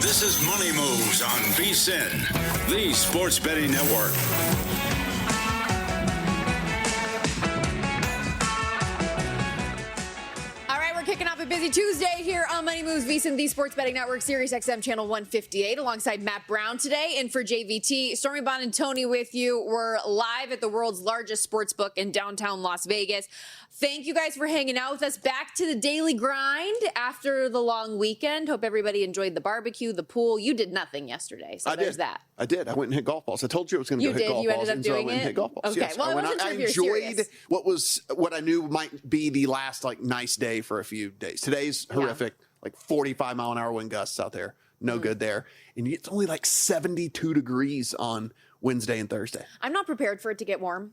This is Money Moves on VSiN, the sports betting network. Kicking off a busy Tuesday here on Money Moves, VSiN, the Sports Betting Network, Sirius XM Channel 158, alongside Matt Brown today. And for JVT, Stormy, Buonantony with you. We're live at the world's largest sports book in downtown Las Vegas. Thank you guys for hanging out with us. Back to the daily grind after the long weekend. Hope everybody enjoyed the barbecue, the pool. You did nothing yesterday, so there's that. I did. I went and hit golf balls. I told you I was going to go hit golf balls. You ended up doing it? And hit golf balls. Okay. Yes. Well, I enjoyed what I knew might be the last nice day for a few days. Today's horrific, 45-mile-an-hour wind gusts out there. No good there. And it's only 72 degrees on Wednesday and Thursday. I'm not prepared for it to get warm.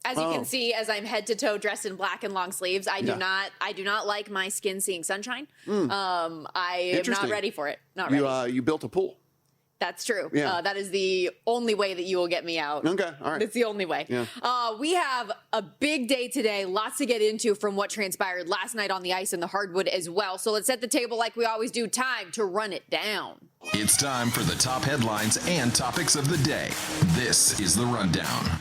As you can see, as I'm head to toe dressed in black and long sleeves, I do not like my skin seeing sunshine. I am not ready for it. Not ready. You built a pool. That's true. Yeah. That is the only way that you will get me out. Okay, all right. It's the only way. Yeah. We have a big day today. Lots to get into from what transpired last night on the ice and the hardwood as well. So let's set the table like we always do. Time to run it down. It's time for the top headlines and topics of the day. This is The Rundown.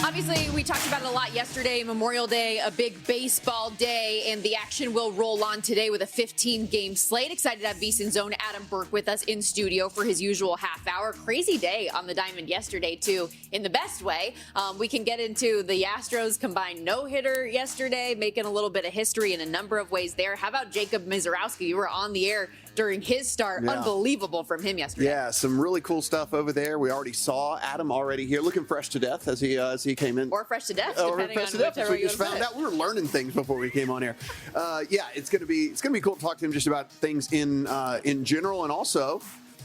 Obviously, we talked about it a lot yesterday, Memorial Day, a big baseball day, and the action will roll on today with a 15-game slate. Excited to have VSiN's own Adam Burke with us in studio for his usual half hour. Crazy day on the diamond yesterday, too, in the best way. We can get into the Astros combined no-hitter yesterday, making a little bit of history in a number of ways there. How about Jacob Misiorowski? You were on the air during his start. Yeah. Unbelievable from him yesterday. Yeah, some really cool stuff over there. We already saw Adam already here, looking fresh to death as he came in. Or fresh to death, depending on whichever way you just found out. We were learning things before we came on air. It's gonna be cool to talk to him just about things in general, and also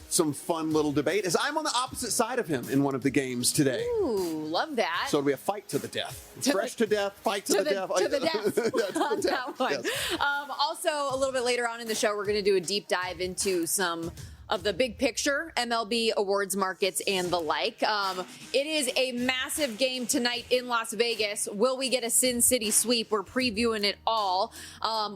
some fun little debate, as I'm on the opposite side of him in one of the games today. Ooh, love that. So it'll be a fight to the death. Fresh to death, fight to the death. To the death on that one. Yes. Also, a little bit later on in the show, we're going to do a deep dive into some of the big picture MLB awards markets and the like. It is a massive game tonight in Las Vegas. Will we get a Sin City sweep? We're previewing it all.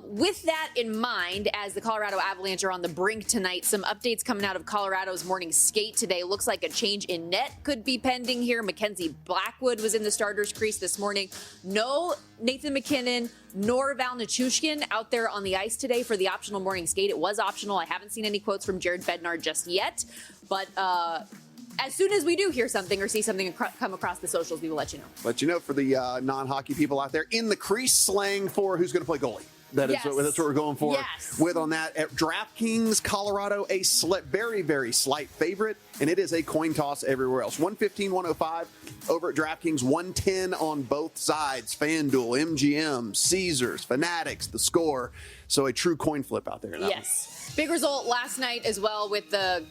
With that in mind, as the Colorado Avalanche are on the brink tonight, some updates coming out of Colorado's morning skate today. Looks like a change in net could be pending here. Mackenzie Blackwood was in the starter's crease this morning. No Nathan McKinnon nor Val Nichushkin out there on the ice today for the optional morning skate. It was optional. I haven't seen any quotes from Jared Bednar just yet, but as soon as we do hear something or see something come across the socials, we will let you know. Let you know for the non-hockey people out there, in the crease slang for who's going to play goalie. That's what we're going for with on that. At DraftKings, Colorado, a very, very slight favorite, and it is a coin toss everywhere else. 115, 105 over at DraftKings, 110 on both sides. FanDuel, MGM, Caesars, Fanatics, the score. So a true coin flip out there. Yes. Big result last night as well with the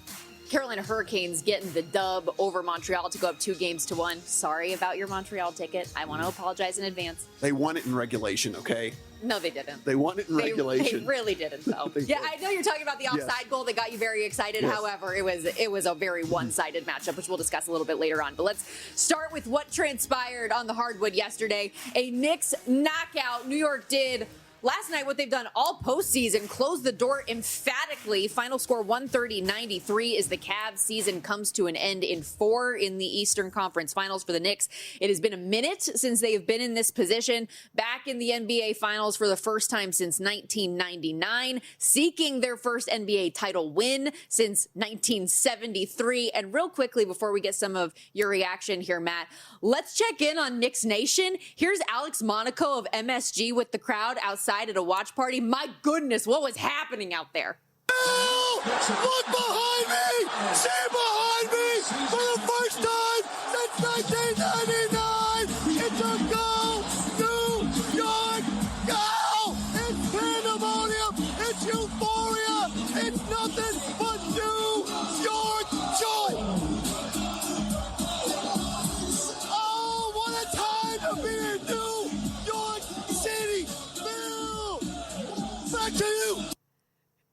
Carolina Hurricanes getting the dub over Montreal to go up 2-1. Sorry about your Montreal ticket. I want to apologize in advance. They won it in regulation, okay? No, they didn't. They won it in regulation. They really didn't, though. I know you're talking about the offside goal that got you very excited. Yes. However, it was a very one-sided matchup, which we'll discuss a little bit later on. But let's start with what transpired on the hardwood yesterday. A Knicks knockout. New York did last night what they've done all postseason, closed the door emphatically. Final score 130-93 as the Cavs season comes to an end in 4 in the Eastern Conference Finals for the Knicks. It has been a minute since they have been in this position, back in the NBA Finals for the first time since 1999, seeking their first NBA title win since 1973. And real quickly, before we get some of your reaction here, Matt, let's check in on Knicks Nation. Here's Alex Monaco of MSG with the crowd outside at a watch party. My goodness, what was happening out there? Look behind me! See behind me! For the first time since 1999! It's a go! New York go! It's pandemonium! It's euphoria! It's nothing but New York joy! Oh, what a time to be in New York City! Bill! Back to you!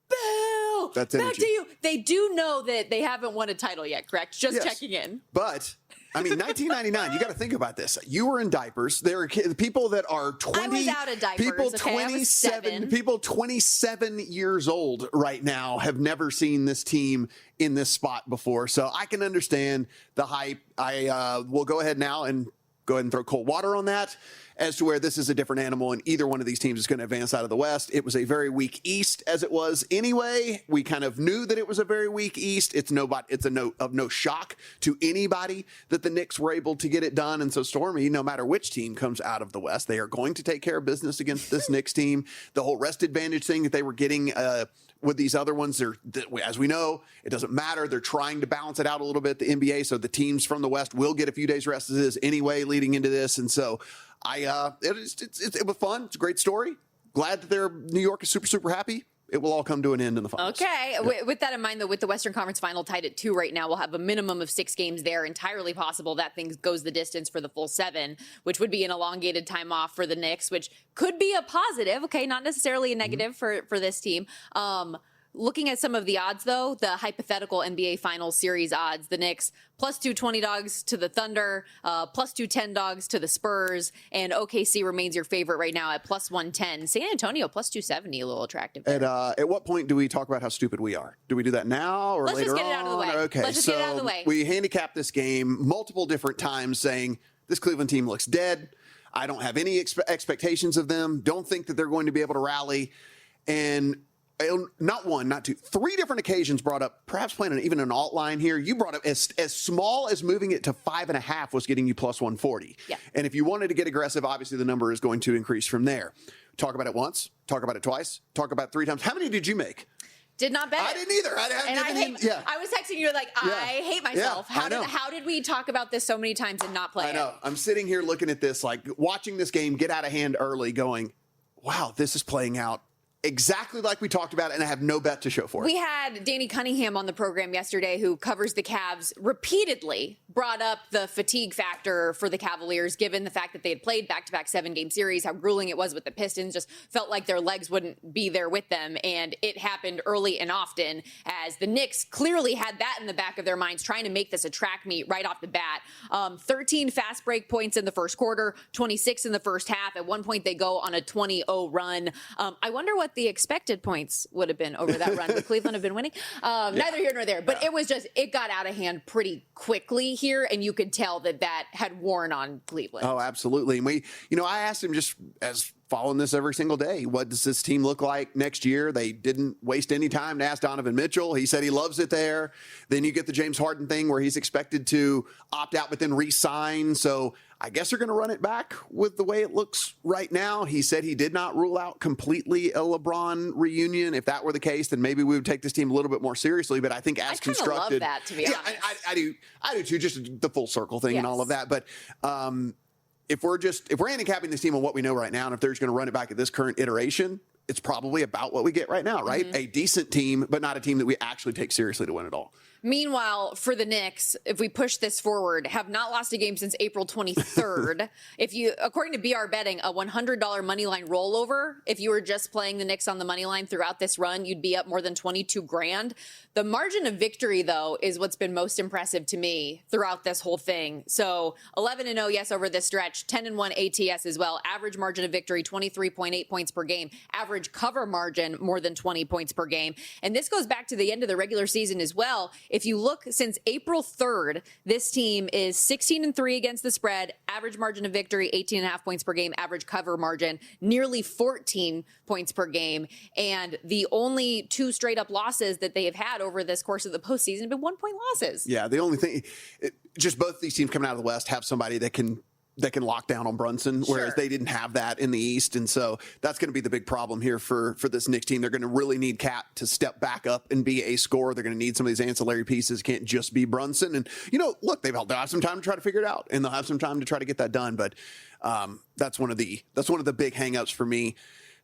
Bill! That's back to you. They do know that they haven't won a title yet, correct? Just checking in. But I mean, 1999, you got to think about this. You were in diapers. There are people that are 20. I was out of diapers. People okay, 27. People 27 years old right now have never seen this team in this spot before. So I can understand the hype. I will go ahead now and go ahead and throw cold water on that as to where this is a different animal and either one of these teams is going to advance out of the West. It was a very weak East as it was anyway. We kind of knew that it was a very weak East. It's a note of no shock to anybody that the Knicks were able to get it done. And so Stormy, no matter which team comes out of the West, they are going to take care of business against this Knicks team. The whole rest advantage thing that they were getting with these other ones, as we know, it doesn't matter. They're trying to balance it out a little bit, the NBA, so the teams from the West will get a few days rest as is anyway leading into this. And so it was fun. It's a great story. Glad that New York is super, super happy. It will all come to an end in the finals. Okay. Yeah. With that in mind, though, with the Western Conference final tied at 2 right now, we'll have a minimum of 6 games there. Entirely possible that thing goes the distance for the full 7, which would be an elongated time off for the Knicks, which could be a positive. Okay, not necessarily a negative for this team. Looking at some of the odds, though, the hypothetical NBA Finals series odds, the Knicks plus 220 dogs to the Thunder, plus 210 dogs to the Spurs, and OKC remains your favorite right now at plus 110. San Antonio plus 270, a little attractive there. At what point do we talk about how stupid we are? Do we do that now or Let's later on? Let's just get it out of the way. Okay, Let's just get it out of the way. We handicapped this game multiple different times saying this Cleveland team looks dead. I don't have any expectations of them. Don't think that they're going to be able to rally. And not one, not two, 3 different occasions brought up perhaps playing even an alt line here. You brought up as small as moving it to 5.5 was getting you plus 140. Yeah. And if you wanted to get aggressive, obviously the number is going to increase from there. Talk about it once, talk about it twice, talk about it 3 times. How many did you make? Did not bet. I didn't either. I was texting you like, I hate myself. Yeah, how did we talk about this so many times and not play it? I know. I'm sitting here looking at this, like watching this game get out of hand early going, wow, this is playing out exactly like we talked about, and I have no bet to show for it. We had Danny Cunningham on the program yesterday who covers the Cavs, repeatedly brought up the fatigue factor for the Cavaliers, given the fact that they had played back-to-back 7-game series, how grueling it was with the Pistons, just felt like their legs wouldn't be there with them, and it happened early and often, as the Knicks clearly had that in the back of their minds, trying to make this a track meet right off the bat. 13 fast break points in the first quarter, 26 in the first half. At one point, they go on a 20-0 run. I wonder what the expected points would have been over that run. Would Cleveland have been winning? Neither here nor there. But it got out of hand pretty quickly here, and you could tell that had worn on Cleveland. Oh, absolutely. And I asked him, just as following this every single day, what does this team look like next year? They didn't waste any time to ask Donovan Mitchell. He said he loves it there. Then you get the James Harden thing where he's expected to opt out but then re-sign. So I guess they're going to run it back with the way it looks right now. He said he did not rule out completely a LeBron reunion. If that were the case, then maybe we would take this team a little bit more seriously. But I think as constructed, I love that, to be honest. I do too. Just the full circle thing and all of that. But if we're handicapping this team on what we know right now, and if they're just going to run it back at this current iteration, it's probably about what we get right now, right? Mm-hmm. A decent team, but not a team that we actually take seriously to win it all. Meanwhile, for the Knicks, if we push this forward, have not lost a game since April 23rd. According to BR Betting, a $100 money line rollover, if you were just playing the Knicks on the money line throughout this run, you'd be up more than $22,000. The margin of victory, though, is what's been most impressive to me throughout this whole thing. So 11-0, yes, over this stretch, 10-1 ATS as well. Average margin of victory, 23.8 points per game. Average cover margin, more than 20 points per game. And this goes back to the end of the regular season as well. If you look since April 3rd, this team is 16-3 against the spread, average margin of victory, 18.5 points per game, average cover margin, nearly 14 points per game. And the only 2 straight up losses that they have had over this course of the postseason have been 1-point losses. Yeah, the only thing, just both these teams coming out of the West have somebody that can lock down on Brunson, whereas they didn't have that in the East. And so that's going to be the big problem here for this Knicks team. They're going to really need Cat to step back up and be a scorer. They're going to need some of these ancillary pieces. Can't just be Brunson. And, look, they'll have some time to try to figure it out, and they'll have some time to try to get that done. But that's one of the big hangups for me.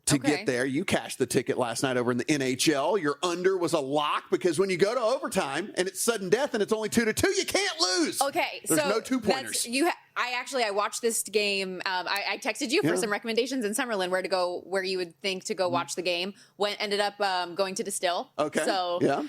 To get there, you cashed the ticket last night over in the NHL. Your under was a lock because when you go to overtime and it's sudden death and it's only 2-2, you can't lose. Okay, there's no 2-pointers. I watched this game. I texted you for some recommendations in Summerlin where you would think to go watch the game. Ended up going to Distill. Okay. So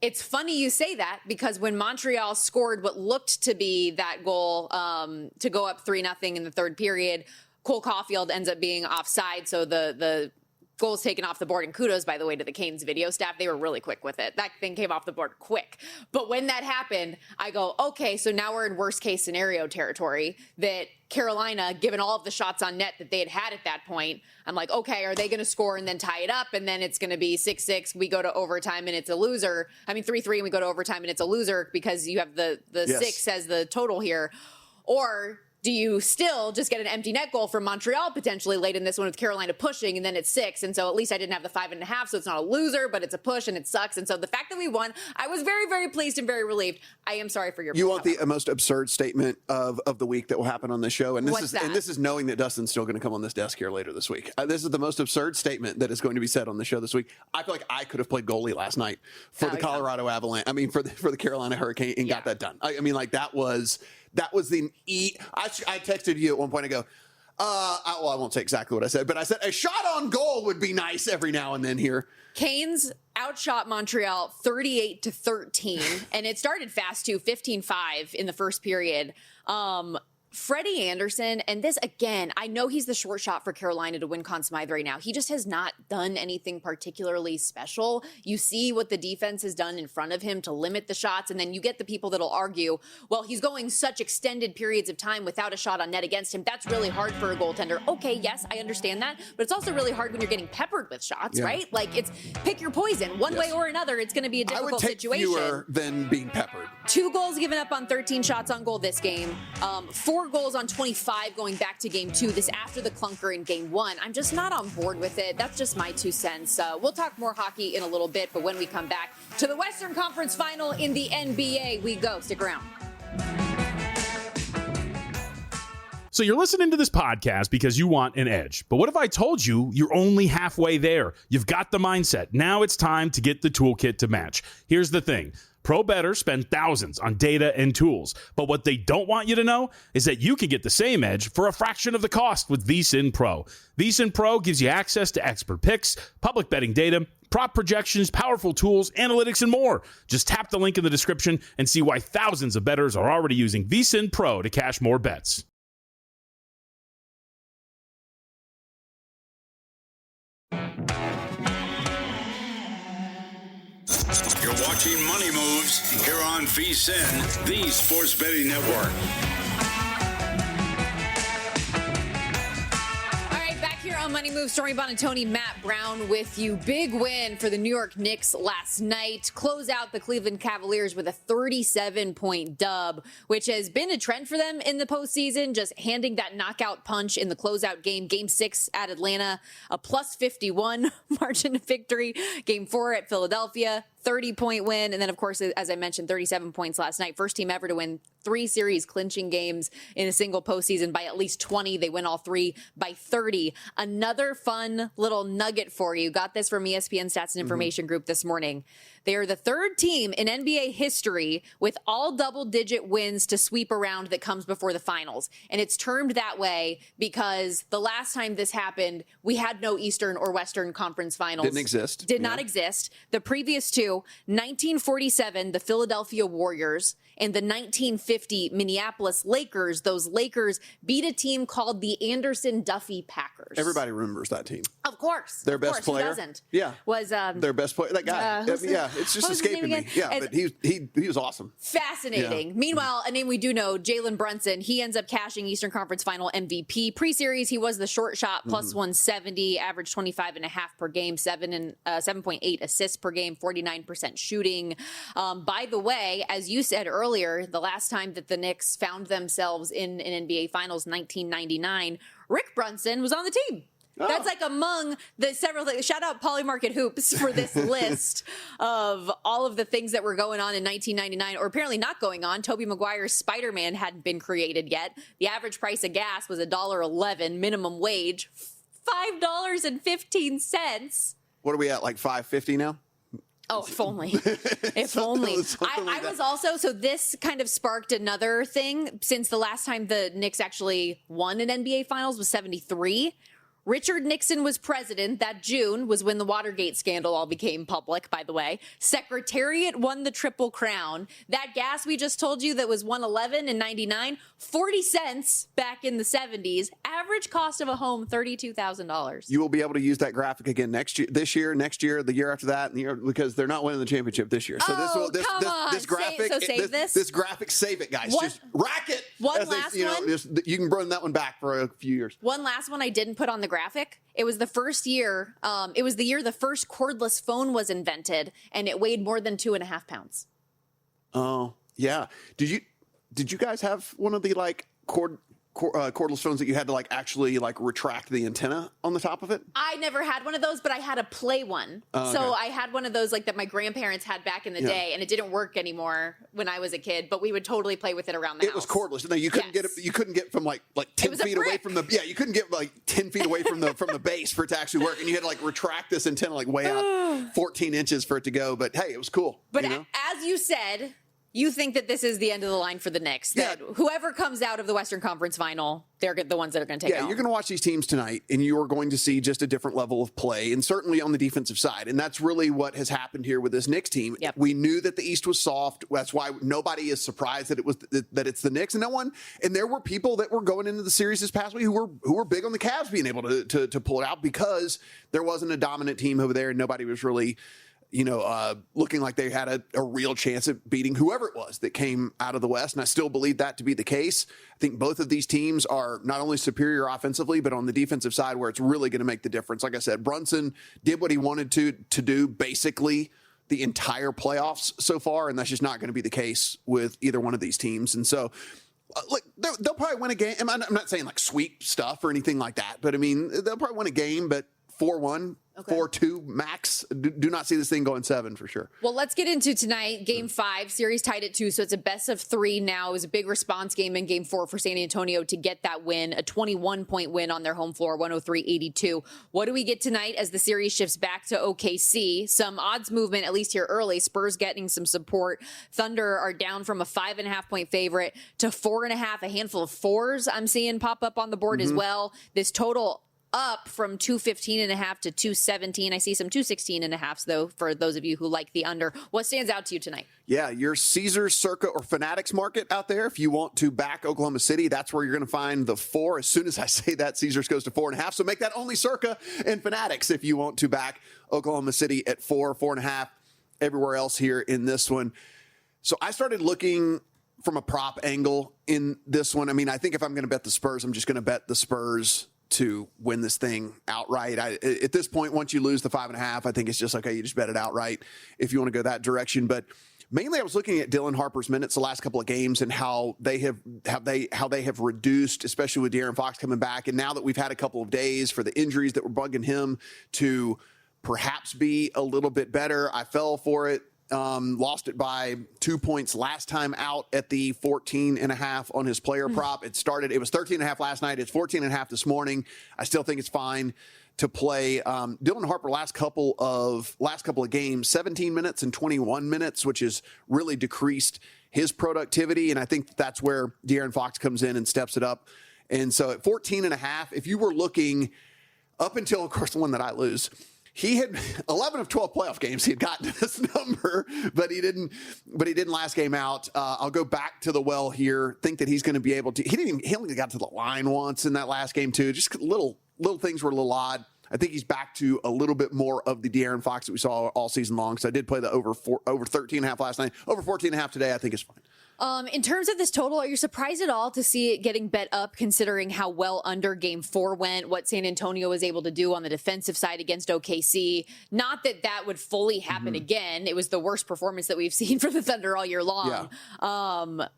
It's funny you say that, because when Montreal scored what looked to be that goal to go up 3-0 in the third period, Cole Caulfield ends up being offside. So the goal's taken off the board, and kudos, by the way, to the Canes video staff. They were really quick with it. That thing came off the board quick. But when that happened, I go, okay, so now we're in worst case scenario territory, that Carolina, given all of the shots on net that they had at that point, I'm like, okay, are they going to score and then tie it up? And then it's going to be 6-6. We go to overtime and it's a loser. 3-3 and we go to overtime and it's a loser, because you have the yes. 6 as the total here. Or do you still just get an empty net goal from Montreal potentially late in this one with Carolina pushing, and then it's 6? And so at least I didn't have the 5.5, so it's not a loser, but it's a push and it sucks. And so the fact that we won, I was very, very pleased and very relieved. I am sorry for your. You want the most absurd statement of the week that will happen on this show, and this is knowing that Dustin's still going to come on this desk here later this week. This is the most absurd statement that is going to be said on the show this week. I feel like I could have played goalie last night for the Colorado Avalanche. For the Carolina Hurricane, and got that done. That was the I texted you at one point. I go, I won't say exactly what I said, but I said a shot on goal would be nice every now and then here. Canes outshot Montreal 38-13, and it started fast too, 15-5 in the first period. Freddie Anderson, and this, again, I know he's the short shot for Carolina to win Conn Smythe right now. He just has not done anything particularly special. You see what the defense has done in front of him to limit the shots, and then you get the people that'll argue, well, he's going such extended periods of time without a shot on net against him. That's really hard for a goaltender. Okay, yes, I understand that, but it's also really hard when you're getting peppered with shots, right? Like, it's pick your poison. One way or another, it's going to be a difficult situation. I would take fewer than being peppered. 2 goals given up on 13 shots on goal this game. 4 goals on 25 going back to game 2. This after the clunker in game 1. I'm just not on board with it. That's just my 2 cents. We'll talk more hockey in a little bit, but when we come back to the Western Conference Final in the NBA, we go. Stick around. So you're listening to this podcast because you want an edge. But what if I told you you're only halfway there? You've got the mindset. Now it's time to get the toolkit to match. Here's the thing. Pro bettors spend thousands on data and tools, but what they don't want you to know is that you can get the same edge for a fraction of the cost with VSiN Pro. VSiN Pro gives you access to expert picks, public betting data, prop projections, powerful tools, analytics, and more. Just tap the link in the description and see why thousands of bettors are already using VSiN Pro to cash more bets. You're watching Money Moves here on VSiN, the Sports Betting Network. All right, back here on Money Moves, Stormy Buonantony, Matt Brown with you. Big win for the New York Knicks last night. Close out the Cleveland Cavaliers with a 37-point dub, which has been a trend for them in the postseason, just handing that knockout punch in the closeout game. Game 6 at Atlanta, a plus 51 margin of victory. Game 4 at Philadelphia, 30-point win. And then, of course, as I mentioned, 37 points last night. First team ever to win 3 series clinching games in a single postseason by at least 20. They win all 3 by 30. Another fun little nugget for you. Got this from ESPN Stats and Information Group this morning. They are the 3rd team in NBA history with all double-digit wins to sweep around that comes before the finals. And it's termed that way because the last time this happened, we had no Eastern or Western Conference finals. Didn't exist. Did not exist. The previous 2, 1947, the Philadelphia Warriors, and the 1950 Minneapolis Lakers. Those Lakers beat a team called the Anderson-Duffy Packers. Everybody remembers that team. Of course. Their best player. Who doesn't? Yeah. Was their best player. That guy. It's just escaping me. Yeah, but he was awesome. Fascinating. Yeah. Meanwhile, a name we do know, Jalen Brunson, he ends up cashing Eastern Conference Final MVP. Pre-series, he was the short shot, plus 170, averaged 25.5 per game, 7.8 assists per game, 49% shooting. By the way, as you said earlier, the last time that the Knicks found themselves in an NBA Finals, 1999, Rick Brunson was on the team. Oh. That's like among the several things. Shout out Polymarket Hoops for this list of all of the things that were going on in 1999, or apparently not going on. Tobey Maguire's Spider-Man hadn't been created yet. The average price of gas was $1.11, minimum wage $5.15. What are we at, like $5.50 now? Oh, if only. If only. I was also, so this kind of sparked another thing. Since the last time the Knicks actually won an NBA Finals was 73. Richard Nixon was president. That June was when the Watergate scandal all became public, by the way. Secretariat won the Triple Crown. That gas we just told you that was $111 in 99, 40 cents back in the 70s. Average cost of a home, $32,000. You will be able to use that graphic again next year, this year, next year, the year after that, and the year, because they're not winning the championship this year. So this graphic, this graphic, save it, guys. Just rack it. One last one. You can run that one back for a few years. One last one I didn't put on the graphic. It was the first year. It was the year the first cordless phone was invented, and it weighed more than 2.5 pounds. Oh yeah. Did you guys have one of the cordless phones that you had to actually retract the antenna on the top of it? I never had one of those, but I had a play one. So I had one of those that my grandparents had back in the day, and it didn't work anymore when I was a kid, but we would totally play with it around the house. It was cordless. No, you couldn't get it. You couldn't get from 10 feet away from the you couldn't get 10 feet away from the base for it to actually work, and you had to retract this antenna way out 14 inches for it to go. But hey, it was cool. But as you said, you think that this is the end of the line for the Knicks. That whoever comes out of the Western Conference Final, they're the ones that are going to take it home. You're going to watch these teams tonight, and you are going to see just a different level of play, and certainly on the defensive side. And that's really what has happened here with this Knicks team. Yep. We knew that the East was soft. That's why nobody is surprised that it's the Knicks. And there were people that were going into the series this past week who were big on the Cavs being able to pull it out, because there wasn't a dominant team over there, and nobody was really looking like they had a real chance at beating whoever it was that came out of the West. And I still believe that to be the case. I think both of these teams are not only superior offensively, but on the defensive side where it's really going to make the difference. Like I said, Brunson did what he wanted to do basically the entire playoffs so far, and that's just not going to be the case with either one of these teams. And so, look, they'll probably win a game. I'm not saying sweep stuff or anything like that, but I mean, they'll probably win a game, but 4-1, 4-2 max. Do not see this thing going 7 for sure. Well, let's get into tonight. Game 5, series tied at 2, so it's a best of 3 now. It was a big response game in Game 4 for San Antonio to get that win, a 21-point win on their home floor, 103-82. What do we get tonight as the series shifts back to OKC? Some odds movement, at least here early. Spurs getting some support. Thunder are down from a 5.5-point favorite to 4.5. A handful of 4s I'm seeing pop up on the board as well. This total up from 215.5 to 217. I see some 216.5s though, for those of you who like the under. What stands out to you tonight? Yeah, your Caesars, Circa, or Fanatics market out there. If you want to back Oklahoma City, that's where you're going to find the 4. As soon as I say that, Caesars goes to 4.5. So make that only Circa and Fanatics if you want to back Oklahoma City at 4, 4.5. Everywhere else here in this one. So I started looking from a prop angle in this one. I mean, I think if I'm going to bet the Spurs, I'm just going to bet the Spurs to win this thing outright. At this point, once you lose the 5.5, I think it's just okay. You just bet it outright if you want to go that direction. But mainly, I was looking at Dylan Harper's minutes the last couple of games and how they have reduced, especially with De'Aaron Fox coming back. And now that we've had a couple of days for the injuries that were bugging him to perhaps be a little bit better, I fell for it. Lost it by 2 points last time out at the 14.5 on his player prop. It was 13.5 last night. It's 14.5 this morning. I still think it's fine to play. Dylan Harper last couple of games, 17 minutes and 21 minutes, which has really decreased his productivity. And I think that's where De'Aaron Fox comes in and steps it up. And so at 14.5, if you were looking up until, of course, the one that I lose, he had 11 of 12 playoff games. He had gotten to this number, but he didn't last game out. I'll go back to the well here. Think that he's going to be able to. He only got to the line once in that last game too. Just little things were a little odd. I think he's back to a little bit more of the De'Aaron Fox that we saw all season long. So I did play the over 13.5 last night. Over 14.5 today, I think is fine. In terms of this total, are you surprised at all to see it getting bet up, considering how well under Game 4 went, what San Antonio was able to do on the defensive side against OKC? Not that would fully happen again. It was the worst performance that we've seen for the Thunder all year long. Yeah.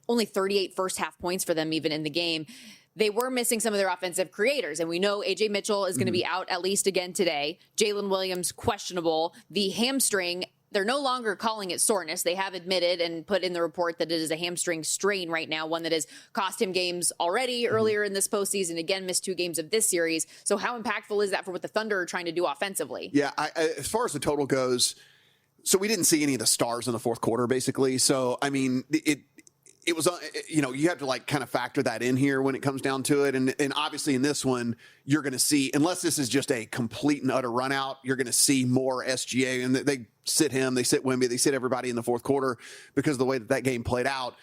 Only 38 first half points for them even in the game. They were missing some of their offensive creators, and we know A.J. Mitchell is going to be out at least again today. Jalen Williams, questionable. The hamstring, they're no longer calling it soreness. They have admitted and put in the report that it is a hamstring strain right now, one that has cost him games already earlier in this postseason. Again, missed 2 games of this series. So how impactful is that for what the Thunder are trying to do offensively? Yeah, as far as the total goes, so we didn't see any of the stars in the fourth quarter, basically. So, I mean, it was, you have to like kind of factor that in here when it comes down to it. And obviously in this one, you're going to see, unless this is just a complete and utter run out, you're going to see more SGA, and they sit him, they sit Wemby, they sit everybody in the fourth quarter because of the way that game played out.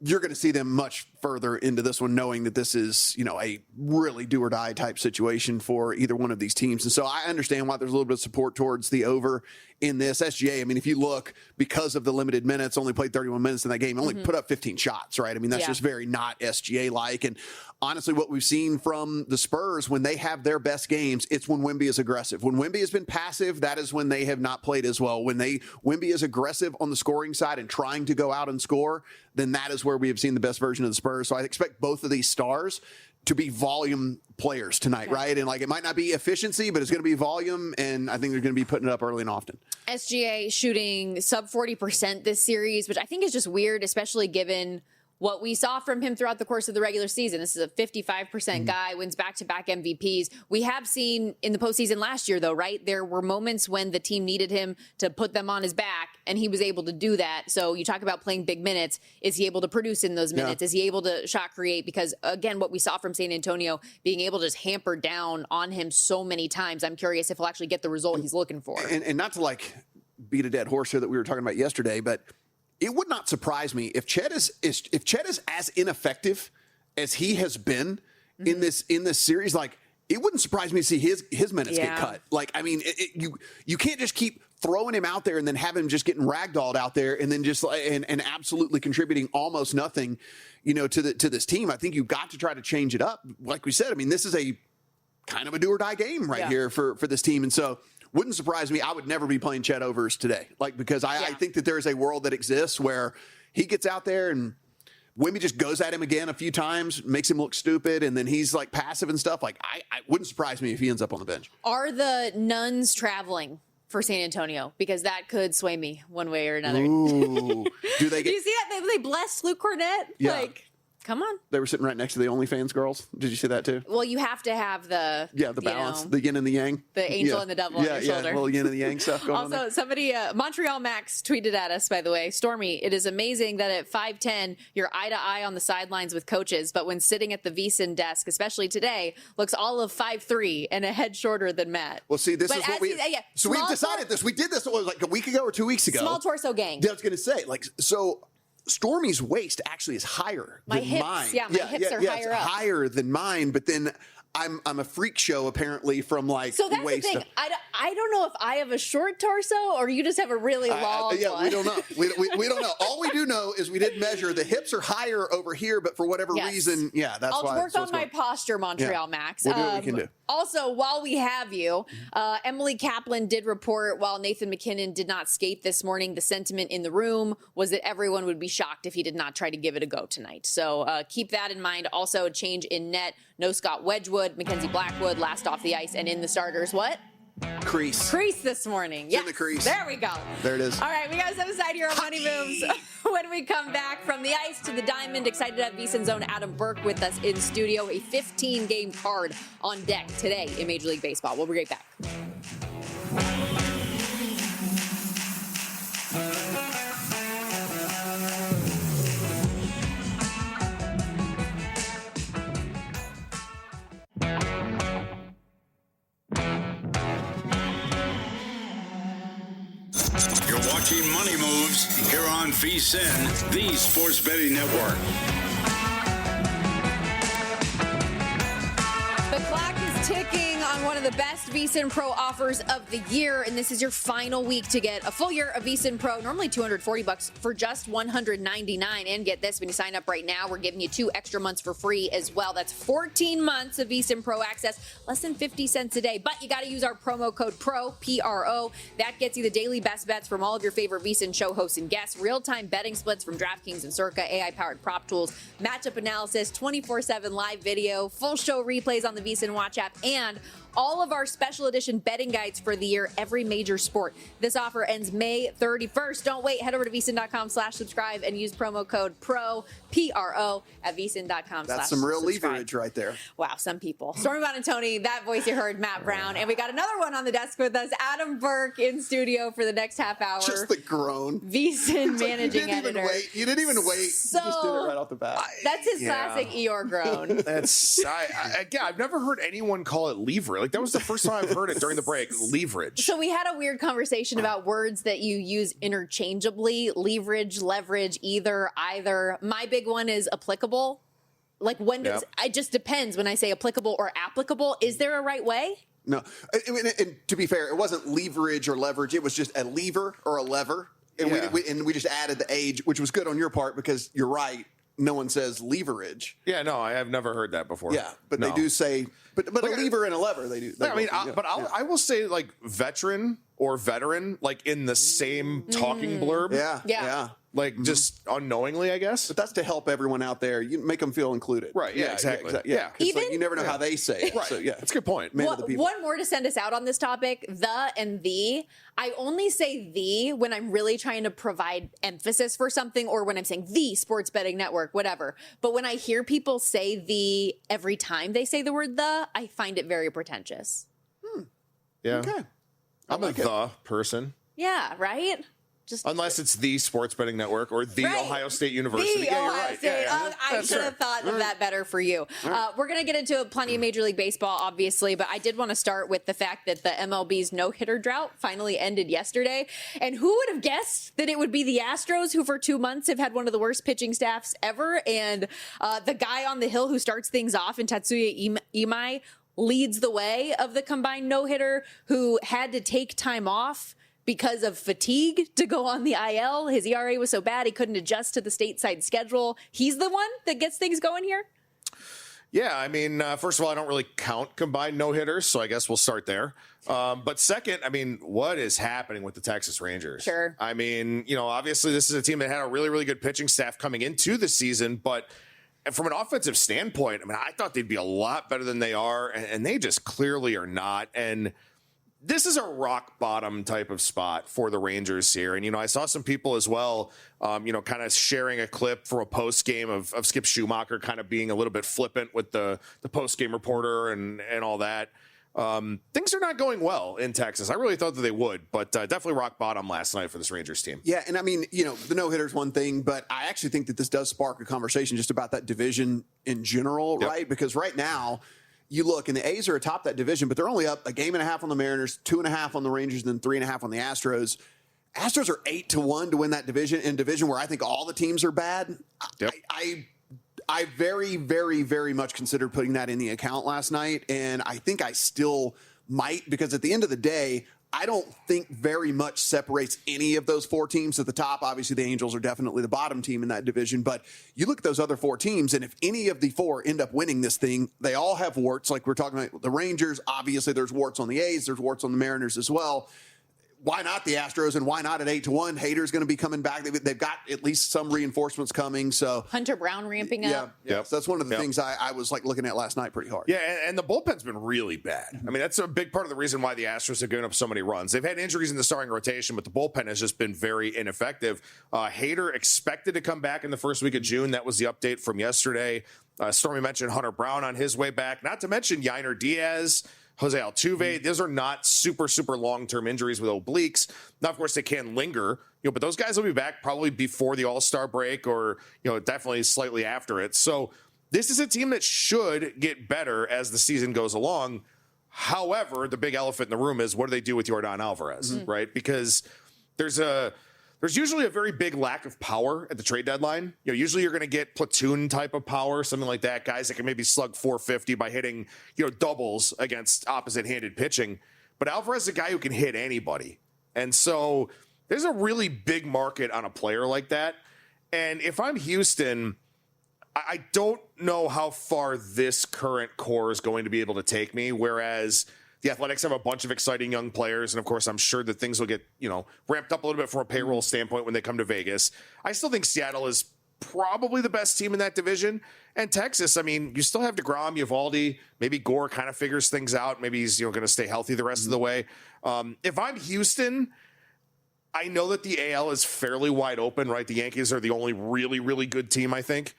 You're going to see them much further into this one, knowing that this is, a really do or die type situation for either one of these teams. And so I understand why there's a little bit of support towards the over in this. SGA, I mean, if you look, because of the limited minutes, only played 31 minutes in that game, only put up 15 shots, right? I mean, that's just very not SGA-like. And honestly, what we've seen from the Spurs, when they have their best games, it's when Wemby is aggressive. When Wemby has been passive, that is when they have not played as well. When Wemby is aggressive on the scoring side and trying to go out and score, then that is where we have seen the best version of the Spurs. So I expect both of these stars to be volume players tonight, right? And like, it might not be efficiency, but it's going to be volume, and I think they're going to be putting it up early and often. SGA shooting sub 40% this series, which I think is just weird, especially given what we saw from him throughout the course of the regular season. This is a 55% guy, wins back-to-back MVPs. We have seen in the postseason last year, though, right? There were moments when the team needed him to put them on his back, and he was able to do that. So you talk about playing big minutes. Is he able to produce in those minutes? Is he able to shot create? Because, again, what we saw from San Antonio, being able to just hamper down on him so many times, I'm curious if he'll actually get the result he's looking for. And not to, like, beat a dead horse here that we were talking about yesterday, but it would not surprise me if Chet is as ineffective as he has been in this series. Like, it wouldn't surprise me to see his minutes get cut. Like, I mean, you can't just keep throwing him out there and then have him just getting ragdolled out there and then just and absolutely contributing almost nothing, to this team. I think you've got to try to change it up. Like we said, I mean, this is a kind of a do or die game right here for this team, and so. Wouldn't surprise me. I would never be playing Chet overs today, because I think that there is a world that exists where he gets out there and Wemby just goes at him again a few times, makes him look stupid, and then he's like passive and stuff. Like, I wouldn't surprise me if he ends up on the bench. Are the nuns traveling for San Antonio? Because that could sway me one way or another. Ooh. Do they get? Do you see that they blessed Luke Cornett? Yeah. Like, come on. They were sitting right next to the OnlyFans girls. Did you see that too? Well, you have to have the balance, the yin and the yang, the angel and the devil on your shoulder. Yeah, little yin and the yang stuff going on. Also, somebody, Montreal Max tweeted at us, by the way, Stormy, it is amazing that at 5'10", you're eye to eye on the sidelines with coaches, but when sitting at the VSiN desk, especially today, looks all of 5'3" and a head shorter than Matt. Well, see, this is what we. So we've decided this. We did this like a week ago or 2 weeks ago. Small torso gang. I was going to say, so. Stormy's waist actually is higher than mine. Yeah, my hips are higher up. Higher than mine, but then I'm a freak show apparently from like so that's waist the thing. I don't know if I have a short torso or you just have a really long one. We don't know. We don't know. All we do know is we did measure the hips are higher over here, but for whatever reason, that's why. I'll work on my posture, Montreal Max. We'll do what we can do. Also, while we have you, Emily Kaplan did report while Nathan McKinnon did not skate this morning, the sentiment in the room was that everyone would be shocked if he did not try to give it a go tonight. So keep that in mind. Also, a change in net. No Scott Wedgwood, Mackenzie Blackwood last off the ice, and in the starters, what? Crease this morning. It's in the crease. There we go. There it is. All right, we got to step aside here on Money Moves. When we come back from the ice to the diamond, excited to have VSiN's own Adam Burke with us in studio. A 15-game card on deck today in Major League Baseball. We'll be right back. You're watching Money Moves here on VSiN, the sports betting network. The clock is ticking on one of the best VSiN Pro offers of the year, and this is your final week to get a full year of VSiN Pro, normally $240 for just $199. And get this, when you sign up right now, we're giving you 2 extra months for free as well. That's 14 months of VSiN Pro access, less than 50 cents a day. But you got to use our promo code PRO, P-R-O. That gets you the daily best bets from all of your favorite VSiN show hosts and guests, real-time betting splits from DraftKings and Circa, AI-powered prop tools, matchup analysis, 24/7 live video, full show replays on the VSiN Watch app, and all of our special edition betting guides for the year, every major sport. This offer ends May 31st. Don't wait. Head over to VSiN.com/subscribe and use promo code PRO, P-R-O, at VSiN.com/subscribe. That's some real leverage right there. Wow, some people. Stormy Buonantony, that voice you heard, Matt Brown. And we got another one on the desk with us, Adam Burke, in studio for the next half hour. Just the groan. VSiN managing editor. You didn't even wait. So, you just did it right off the bat. That's his classic Eeyore groan. Again, I've never heard anyone call it leverage. Like, that was the first time I've heard it during the break. Leverage. So we had a weird conversation about words that you use interchangeably: leverage, leverage, either, either. My big one is applicable. Like, when does it just depends when I say applicable or applicable. Is there a right way? No. And to be fair, it wasn't leverage or leverage. It was just a lever or a lever. And we just added the age, which was good on your part because you're right. No one says leverage. Yeah, no, I have never heard that before. Yeah, but they do say, but a lever and a lever, they do. I will say, like, veteran or veteran, like, in the same talking blurb. Yeah. Like, just unknowingly, I guess. But that's to help everyone out there. You make them feel included. Right. Yeah, exactly. Yeah. Even, like you never know how they say it. Right. So, yeah. That's a good point. One more to send us out on this topic, the and the. I only say the when I'm really trying to provide emphasis for something or when I'm saying the sports betting network, whatever. But when I hear people say the every time they say the word the, I find it very pretentious. Yeah. Okay. I'm like the person. Yeah, right? Unless it's the Sports Betting Network or the Ohio State University. The Ohio right. State. Yeah. I should have thought of that better for you. We're going to get into plenty of Major League Baseball, obviously, but I did want to start with the fact that the MLB's no-hitter drought finally ended yesterday. And who would have guessed that it would be the Astros, who for 2 months have had one of the worst pitching staffs ever, and the guy on the hill who starts things off in Tatsuya Imai leads the way of the combined no-hitter, who had to take time off because of fatigue to go on the IL. His ERA was so bad he couldn't adjust to the stateside schedule. He's the one that gets things going here? Yeah, I mean, first of all, I don't really count combined no-hitters, so I guess we'll start there. But second, I mean, what is happening with the Texas Rangers? Sure. I mean, obviously this is a team that had a really, really good pitching staff coming into the season, but from an offensive standpoint, I mean, I thought they'd be a lot better than they are, and they just clearly are not. And this is a rock bottom type of spot for the Rangers here. And, I saw some people as well, kind of sharing a clip from a post game of Skip Schumacher kind of being a little bit flippant with the post game reporter and all that. Things are not going well in Texas. I really thought that they would, but definitely rock bottom last night for this Rangers team. Yeah, and I mean, the no-hitter's one thing, but I actually think that this does spark a conversation just about that division in general, right? Because right now, you look, and the A's are atop that division, but they're only up 1.5 games on the Mariners, 2.5 on the Rangers, and then 3.5 on the Astros. Astros are 8-1 to win that division, in a division where I think all the teams are bad. Yep. I very, very, very much considered putting that in the account last night, and I think I still might, because at the end of the day, I don't think very much separates any of those 4 teams at the top. Obviously, the Angels are definitely the bottom team in that division, but you look at those other 4 teams, and if any of the 4 end up winning this thing, they all have warts. Like we're talking about the Rangers, obviously there's warts on the A's, there's warts on the Mariners as well. Why not the Astros, and why not at 8-1? Hader's going to be coming back. They've got at least some reinforcements coming. So Hunter Brown ramping up. Yeah. So that's one of the things I was like looking at last night pretty hard. Yeah, and the bullpen's been really bad. I mean, that's a big part of the reason why the Astros have given up so many runs. They've had injuries in the starting rotation, but the bullpen has just been very ineffective. Hader expected to come back in the first week of June. That was the update from yesterday. Stormy mentioned Hunter Brown on his way back, not to mention Yainer Diaz, Jose Altuve. Those are not super, super long-term injuries with obliques. Now, of course, they can linger, but those guys will be back probably before the All-Star break or, definitely slightly after it. So this is a team that should get better as the season goes along. However, the big elephant in the room is what do they do with Yordan Alvarez, right? Because there's usually a very big lack of power at the trade deadline. Usually you're going to get platoon type of power, something like that. Guys that can maybe slug 450 by hitting, doubles against opposite-handed pitching. But Alvarez is a guy who can hit anybody. And so there's a really big market on a player like that. And if I'm Houston, I don't know how far this current core is going to be able to take me, whereas the Athletics have a bunch of exciting young players, and of course, I'm sure that things will get, ramped up a little bit from a payroll standpoint when they come to Vegas. I still think Seattle is probably the best team in that division. And Texas, I mean, you still have DeGrom, Uvalde, maybe Gore kind of figures things out. Maybe he's going to stay healthy the rest of the way. If I'm Houston, I know that the AL is fairly wide open, right? The Yankees are the only really, really good team, I think.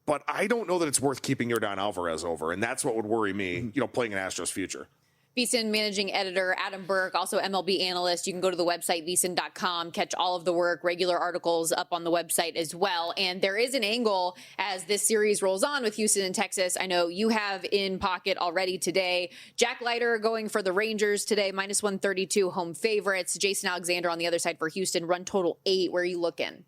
But I don't know that it's worth keeping Yordan Alvarez over, and that's what would worry me, playing an Astros future. VSiN managing editor Adam Burke, also MLB analyst. You can go to the website, vsin.com, catch all of the work, regular articles up on the website as well. And there is an angle as this series rolls on with Houston and Texas. I know you have in pocket already today. Jack Leiter going for the Rangers today, minus 132 home favorites. Jason Alexander on the other side for Houston, run total 8. Where are you looking?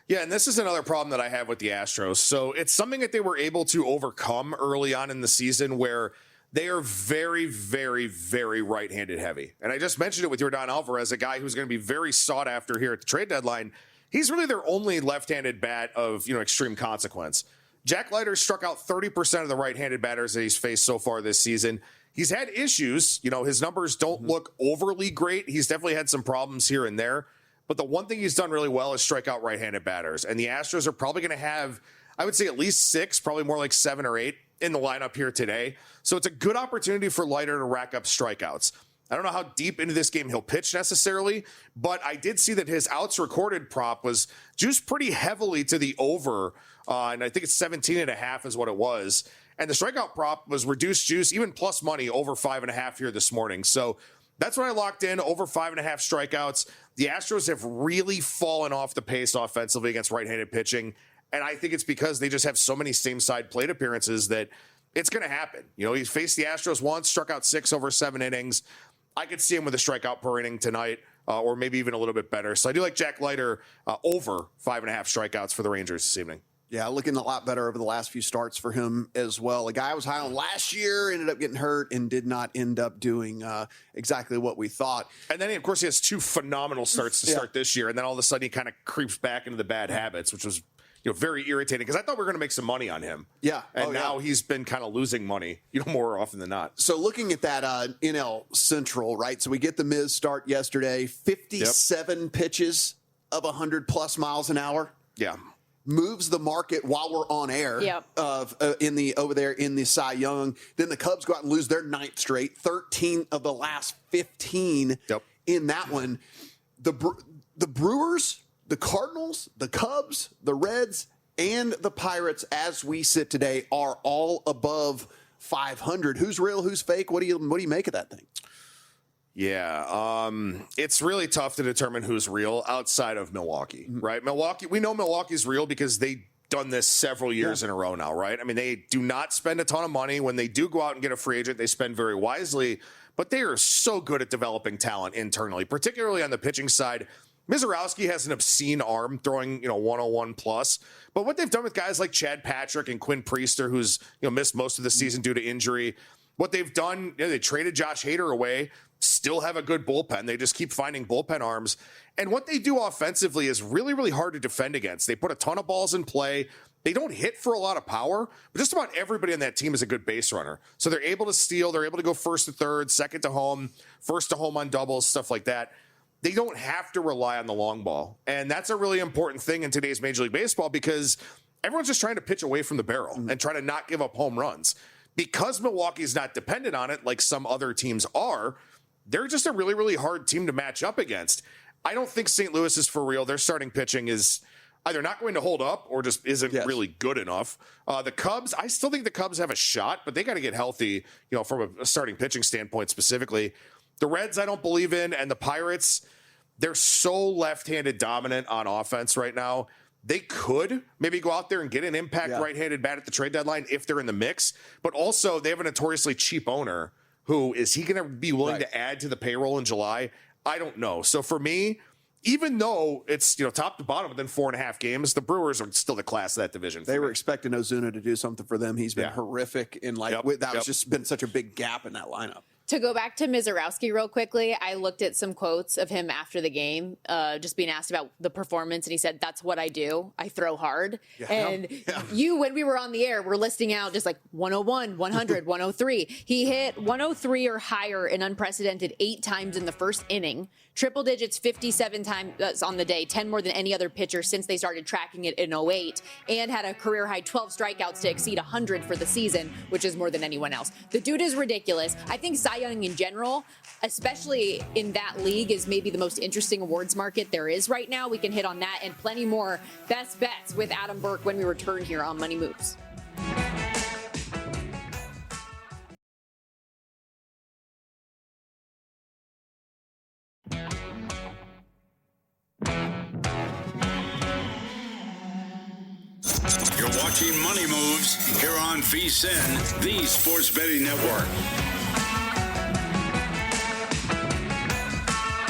Yeah, and this is another problem that I have with the Astros. So it's something that they were able to overcome early on in the season where they are very, very, very right-handed heavy. And I just mentioned it with Yordan Alvarez, a guy who's going to be very sought after here at the trade deadline. He's really their only left-handed bat of, extreme consequence. Jack Leiter struck out 30% of the right-handed batters that he's faced so far this season. He's had issues. His numbers don't look overly great. He's definitely had some problems here and there. But the one thing he's done really well is strike out right-handed batters. And the Astros are probably going to have, I would say, at least 6, probably more like 7 or 8 in the lineup here today. So it's a good opportunity for Leiter to rack up strikeouts. I don't know how deep into this game he'll pitch necessarily, but I did see that his outs recorded prop was juiced pretty heavily to the over, and I think it's 17.5 is what it was. And the strikeout prop was reduced juice, even plus money, over 5.5 here this morning. So that's what I locked in, over 5.5 strikeouts. The Astros have really fallen off the pace offensively against right-handed pitching. And I think it's because they just have so many same-side plate appearances that it's going to happen. He faced the Astros once, struck out 6 over 7 innings. I could see him with a strikeout per inning tonight, or maybe even a little bit better. So I do like Jack Leiter over 5.5 strikeouts for the Rangers this evening. Yeah, looking a lot better over the last few starts for him as well. A guy I was high on last year ended up getting hurt and did not end up doing exactly what we thought. And then, of course, he has 2 phenomenal starts to start this year. And then all of a sudden he kind of creeps back into the bad habits, which was very irritating because I thought we were going to make some money on him. Yeah. And now he's been kind of losing money, more often than not. So looking at that NL Central, right? So we get the Miz start yesterday, 57 pitches of 100+ miles an hour. Yeah. Moves the market while we're on air over there in the Cy Young. Then the Cubs go out and lose their 9th straight, 13 of the last 15 in that one. The Brewers, the Cardinals, the Cubs, the Reds, and the Pirates, as we sit today, are all above 500. Who's real? Who's fake? What do you make of that thing? Yeah, it's really tough to determine who's real outside of Milwaukee, right? Milwaukee, we know Milwaukee's real because they've done this several years in a row now, right? I mean, they do not spend a ton of money. When they do go out and get a free agent, they spend very wisely, but they are so good at developing talent internally, particularly on the pitching side. Mizorowski has an obscene arm throwing, 101 plus. But what they've done with guys like Chad Patrick and Quinn Priester, who's missed most of the season due to injury, what they've done, they traded Josh Hader away, still have a good bullpen. They just keep finding bullpen arms. And what they do offensively is really, really hard to defend against. They put a ton of balls in play. They don't hit for a lot of power, but just about everybody on that team is a good base runner. So they're able to steal. They're able to go first to third, second to home, first to home on doubles, stuff like that. They don't have to rely on the long ball. And that's a really important thing in today's Major League Baseball because everyone's just trying to pitch away from the barrel and try to not give up home runs. Because Milwaukee's not dependent on it like some other teams are, they're just a really, really hard team to match up against. I don't think St. Louis is for real. Their starting pitching is either not going to hold up or just isn't really good enough. The Cubs, I still think the Cubs have a shot, but they got to get healthy, from a starting pitching standpoint specifically. The Reds, I don't believe in, and the Pirates, they're so left-handed dominant on offense right now. They could maybe go out there and get an impact right-handed bat at the trade deadline if they're in the mix, but also they have a notoriously cheap owner. Who is he going to be willing to add to the payroll in July? I don't know. So for me, even though it's top to bottom within 4.5 games, the Brewers are still the class of that division. They were expecting Ozuna to do something for them. He's been horrific in was just been such a big gap in that lineup. To go back to Mizorowski real quickly, I looked at some quotes of him after the game, just being asked about the performance, and he said, "That's what I do. I throw hard." Yeah. And you, when we were on the air, were listing out just like 101, 100, 103. He hit 103 or higher an unprecedented 8 times in the first inning. Triple digits 57 times on the day, 10 more than any other pitcher since they started tracking it in 08, and had a career high 12 strikeouts to exceed 100 for the season, which is more than anyone else. The dude is ridiculous. I think Cy Young in general, especially in that league, is maybe the most interesting awards market there is right now. We can hit on that and plenty more best bets with Adam Burke when we return here on Money Moves. You're watching Money Moves here on VSiN, the sports betting network.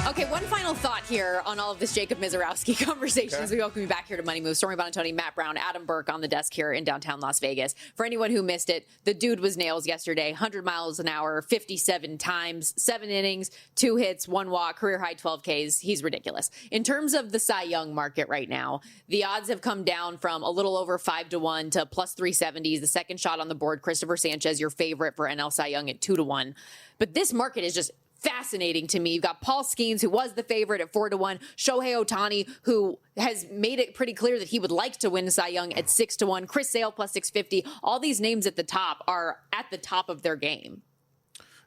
Okay, one final thought here on all of this Jacob Mizorowski conversation as we welcome you back here to Money Moves. Stormy, Buonantony, Matt Brown, Adam Burke on the desk here in downtown Las Vegas. For anyone who missed it, the dude was nails yesterday. 100 miles an hour, 57 times, 7 innings, 2 hits, 1 walk, career high 12 Ks. He's ridiculous. In terms of the Cy Young market right now, the odds have come down from a little over 5-1 to plus 370s. The second shot on the board, Christopher Sanchez, your favorite for NL Cy Young at 2-1. But this market is just fascinating to me. You've got Paul Skeens, who was the favorite at 4-1. Shohei Ohtani, who has made it pretty clear that he would like to win Cy Young at 6-1. Chris Sale plus 650. All these names at the top are at the top of their game.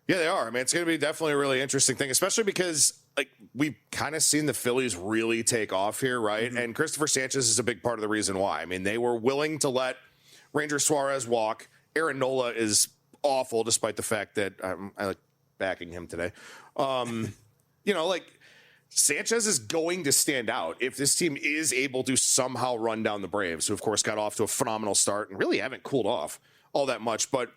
Yeah, they are. I mean, it's going to be definitely a really interesting thing, especially because like we've kind of seen the Phillies really take off here, right? Mm-hmm. And Christopher Sanchez is a big part of the reason why. I mean, they were willing to let Ranger Suarez walk. Aaron Nola is awful, despite the fact that I like backing him today. Like Sanchez is going to stand out if this team is able to somehow run down the Braves, who of course got off to a phenomenal start and really haven't cooled off all that much. But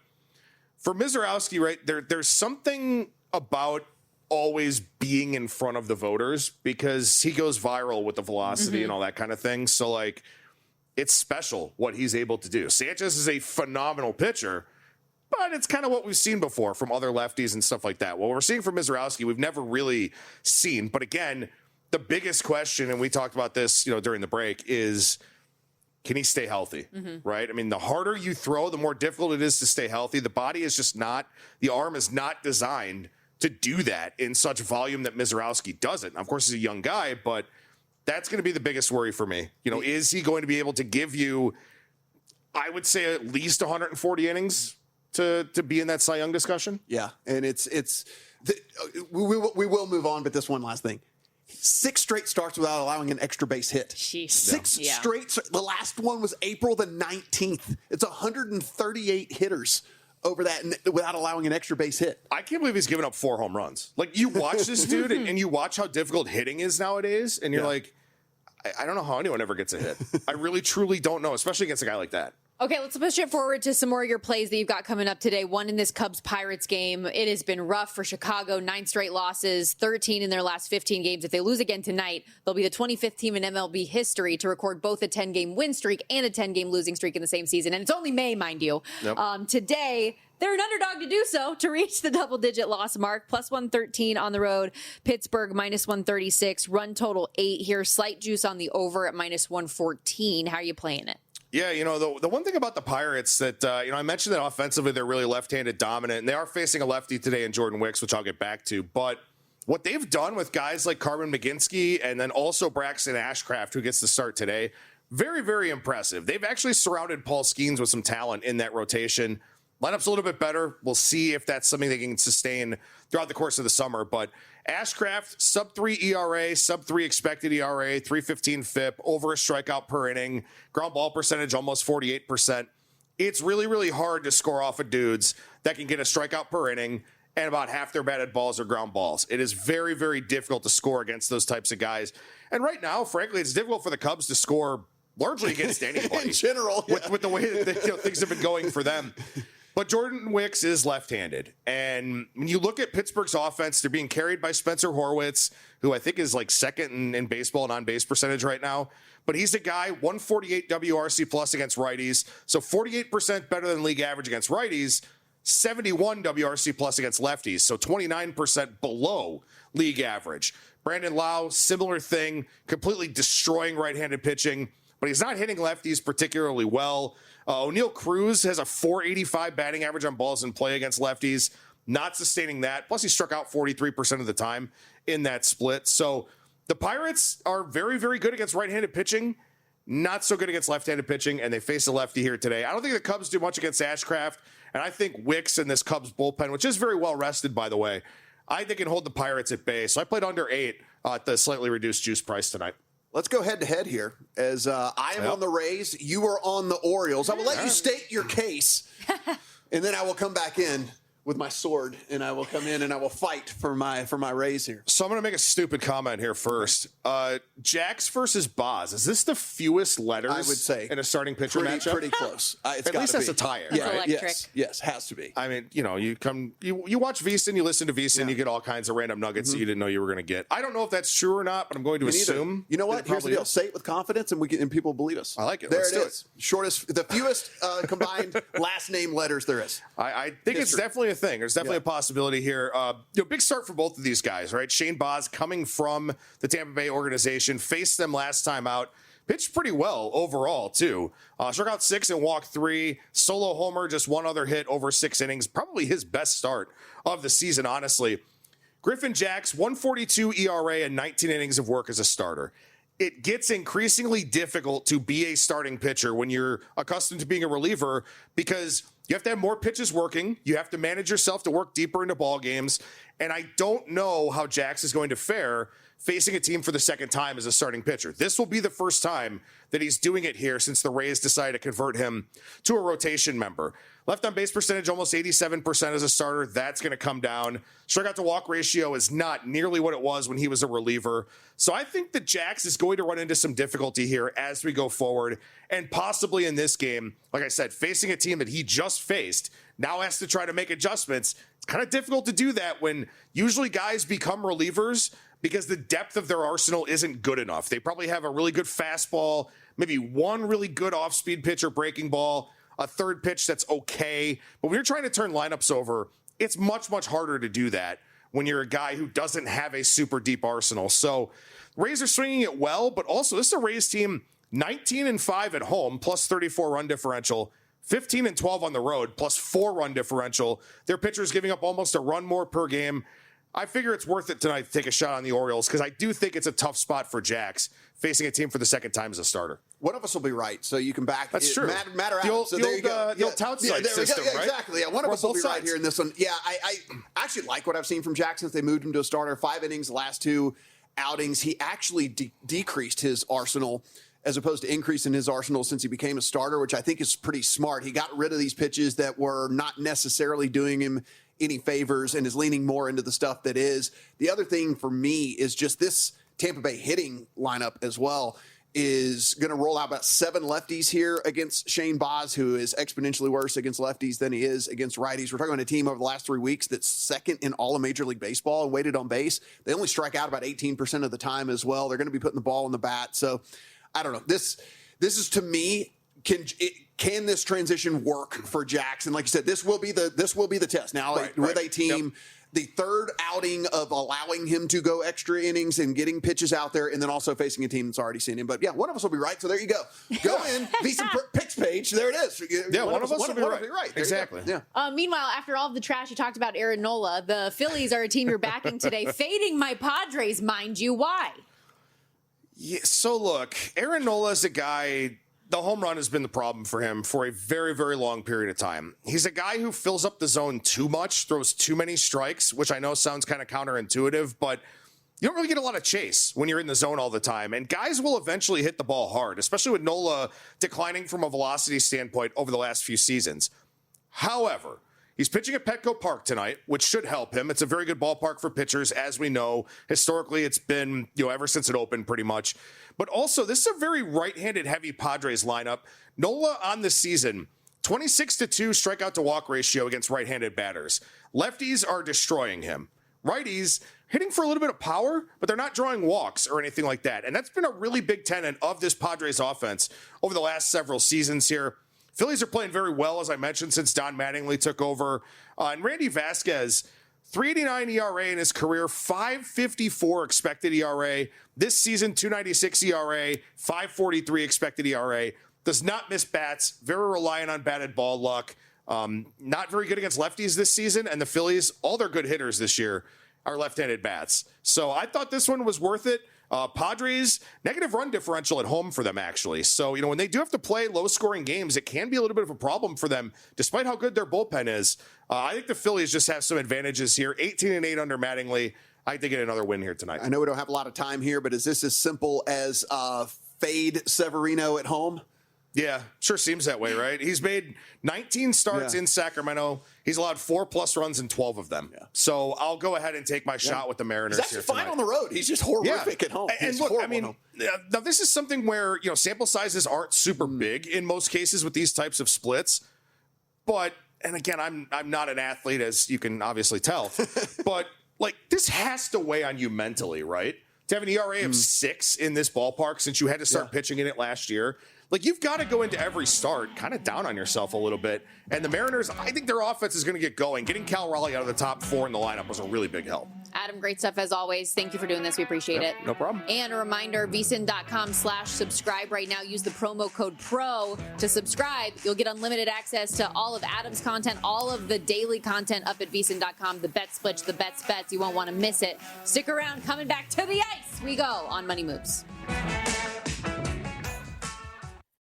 for Mizorowski, right, there's something about always being in front of the voters because he goes viral with the velocity and all that kind of thing. So like it's special what he's able to do. Sanchez is a phenomenal pitcher, but it's kind of what we've seen before from other lefties and stuff like that. What we're seeing from Mizorowski, we've never really seen. But again, the biggest question, and we talked about this, during the break, is can he stay healthy, right? I mean, the harder you throw, the more difficult it is to stay healthy. The body is just not, the arm is not designed to do that in such volume that Mizorowski doesn't. Of course, he's a young guy, but that's going to be the biggest worry for me. Is he going to be able to give you, I would say, at least 140 innings to be in that Cy Young discussion? Yeah, and we will move on, but this one last thing. 6 straight starts without allowing an extra base hit. Jeez. 6 straight. The last one was April the 19th. It's 138 hitters over that without allowing an extra base hit. I can't believe he's given up 4 home runs. Like, you watch this dude and you watch how difficult hitting is nowadays, and you're like, I don't know how anyone ever gets a hit. I really, truly don't know, especially against a guy like that. Okay, let's push it forward to some more of your plays that you've got coming up today. One in this Cubs-Pirates game. It has been rough for Chicago. 9 straight losses, 13 in their last 15 games. If they lose again tonight, they'll be the 25th team in MLB history to record both a 10-game win streak and a 10-game losing streak in the same season. And it's only May, mind you. Yep. Today, they're an underdog to do so, to reach the double-digit loss mark. Plus 113 on the road. Pittsburgh, minus 136. Run total 8 here. Slight juice on the over at minus 114. How are you playing it? Yeah, the one thing about the Pirates that, I mentioned that offensively they're really left-handed dominant, and they are facing a lefty today in Jordan Wicks, which I'll get back to. But what they've done with guys like Carmen McGinsky and then also Braxton Ashcraft, who gets to start today, very, very impressive. They've actually surrounded Paul Skeens with some talent in that rotation. Lineup's a little bit better. We'll see if that's something they can sustain throughout the course of the summer. But Ashcraft, sub-3 ERA, sub-3 expected ERA, 3.15 FIP, over a strikeout per inning, ground ball percentage almost 48%. It's really, really hard to score off of dudes that can get a strikeout per inning and about half their batted balls are ground balls. It is very, very difficult to score against those types of guys. And right now, frankly, it's difficult for the Cubs to score largely against anybody. In general, with the way that things have been going for them. But Jordan Wicks is left-handed. And when you look at Pittsburgh's offense, they're being carried by Spencer Horwitz, who I think is like second in baseball and on-base percentage right now. But he's a guy, 148 WRC plus against righties, so 48% better than league average against righties. 71 WRC plus against lefties, so 29% below league average. Brandon Lau, similar thing, completely destroying right-handed pitching, but he's not hitting lefties particularly well. O'Neal Cruz has a .485 batting average on balls in play against lefties, not sustaining that. Plus, he struck out 43% of the time in that split. So the Pirates are very, very good against right-handed pitching, not so good against left-handed pitching, and they face a lefty here today. I don't think the Cubs do much against Ashcraft, and I think Wicks and this Cubs bullpen, which is very well rested, by the way, I think can hold the Pirates at bay. So I played under 8 at the slightly reduced juice price tonight. Let's go head-to-head here, as I am on the Rays, you are on the Orioles. I will let you state your case, and then I will come back in with my sword, and I will come in and I will fight for my Rays here. So I'm going to make a stupid comment here first. Jax versus Boz. Is this the fewest letters I would say in a starting pitcher matchup? Pretty close. At least that's a tie. Yeah, right? Yes, has to be. I mean, you watch VSiN, you listen to VSiN, you get all kinds of random nuggets that you didn't know you were going to get. I don't know if that's true or not, but I'm going to assume. You know what? Here's the deal. Say it with confidence, and people believe us. I like it. There Let's it do is. The fewest combined last name letters there is. I think it's definitely a thing. There's definitely a possibility here. Big start for both of these guys, right? Shane Boz coming from the Tampa Bay organization, faced them last time out, pitched pretty well overall too. Struck out 6 and walked 3. Solo homer, just one other hit over 6 innings. Probably his best start of the season, honestly. Griffin Jax, 1.42 ERA and 19 innings of work as a starter. It gets increasingly difficult to be a starting pitcher when you're accustomed to being a reliever because you have to have more pitches working. You have to manage yourself to work deeper into ball games. And I don't know how Jax is going to fare facing a team for the second time as a starting pitcher. This will be the first time that he's doing it here since the Rays decided to convert him to a rotation member. Left on base percentage, almost 87% as a starter. That's going to come down. Strikeout to walk ratio is not nearly what it was when he was a reliever. So I think that Jax is going to run into some difficulty here as we go forward. And possibly in this game, like I said, facing a team that he just faced, now has to try to make adjustments. It's kind of difficult to do that when usually guys become relievers because the depth of their arsenal isn't good enough. They probably have a really good fastball, maybe one really good off-speed pitch or breaking ball, a third pitch that's okay. But when you're trying to turn lineups over, it's much, much harder to do that when you're a guy who doesn't have a super deep arsenal. So Rays are swinging it well, but also this is a Rays team 19-5 at home, plus 34 run differential, 15-12 on the road, plus 4 run differential. Their pitchers giving up almost a run more per game. I figure it's worth it tonight to take a shot on the Orioles because I do think it's a tough spot for Jax facing a team for the second time as a starter. One of us will be right, so you can back. That's true. Matter the old, so there you go. The old tout site system, right? Exactly. Yeah, one of us will be right here in this one. Yeah, I actually like what I've seen from Jax since they moved him to a starter. 5 innings, the last 2 outings. He actually decreased his arsenal as opposed to increasing his arsenal since he became a starter, which I think is pretty smart. He got rid of these pitches that were not necessarily doing him any favors and is leaning more into the stuff that is. The other thing for me is just this Tampa Bay hitting lineup as well is going to roll out about 7 lefties here against Shane Boz, who is exponentially worse against lefties than he is against righties. We're talking about a team over the last 3 weeks that's second in all of Major League Baseball and weighted on base. They only strike out about 18% of the time as well. They're going to be putting the ball in the bat. So I don't know. This is, to me, can this transition work for Jackson? Like you said, this will be the test. Now with a team, the third outing of allowing him to go extra innings and getting pitches out there, and then also facing a team that's already seen him. But yeah, one of us will be right. So there you go. Go in, VSiN picks page. There it is. Yeah, one of us will be right. Exactly. Yeah. Meanwhile, after all of the trash you talked about Aaron Nola, the Phillies are a team you're backing today, fading my Padres, mind you. Why? Yeah, so look, Aaron Nola is a guy. The home run has been the problem for him for a very, very long period of time. He's a guy who fills up the zone too much, throws too many strikes, which I know sounds kind of counterintuitive, but you don't really get a lot of chase when you're in the zone all the time. And guys will eventually hit the ball hard, especially with Nola declining from a velocity standpoint over the last few seasons. However, he's pitching at Petco Park tonight, which should help him. It's a very good ballpark for pitchers, as we know. Historically, it's been, ever since it opened pretty much. But also, this is a very right-handed heavy Padres lineup. Nola on the season, 26-2 strikeout to walk ratio against right-handed batters. Lefties are destroying him. Righties hitting for a little bit of power, but they're not drawing walks or anything like that. And that's been a really big tenet of this Padres offense over the last several seasons here. Phillies are playing very well, as I mentioned, since Don Mattingly took over. And Randy Vasquez, 3.89 ERA in his career, 5.54 expected ERA. This season, 2.96 ERA, 5.43 expected ERA. Does not miss bats, very reliant on batted ball luck. Not very good against lefties this season, and the Phillies, all their good hitters this year are left-handed bats. So I thought this one was worth it. Padres, negative run differential at home for them, actually. So, when they do have to play low-scoring games, it can be a little bit of a problem for them, despite how good their bullpen is. I think the Phillies just have some advantages here. 18-8 under Mattingly. I think they get another win here tonight. I know we don't have a lot of time here, but is this as simple as fade Severino at home? Yeah, sure seems that way, right? He's made 19 starts in Sacramento. He's allowed 4+ runs in 12 of them. Yeah. So I'll go ahead and take my shot with the Mariners. He's actually fine on the road. He's just horrific at home. And look, I mean, now this is something where, sample sizes aren't super big in most cases with these types of splits. But, and again, I'm not an athlete, as you can obviously tell. But, this has to weigh on you mentally, right? To have an ERA of 6 in this ballpark since you had to start pitching in it last year. You've got to go into every start kind of down on yourself a little bit. And the Mariners, I think their offense is going to get going. Getting Cal Raleigh out of the top 4 in the lineup was a really big help. Adam, great stuff as always. Thank you for doing this. We appreciate it. No problem. And a reminder, VSiN.com/subscribe right now. Use the promo code PRO to subscribe. You'll get unlimited access to all of Adam's content, all of the daily content up at VSiN.com. The bet splits, the bets. You won't want to miss it. Stick around. Coming back to the ice we go on Money Moves.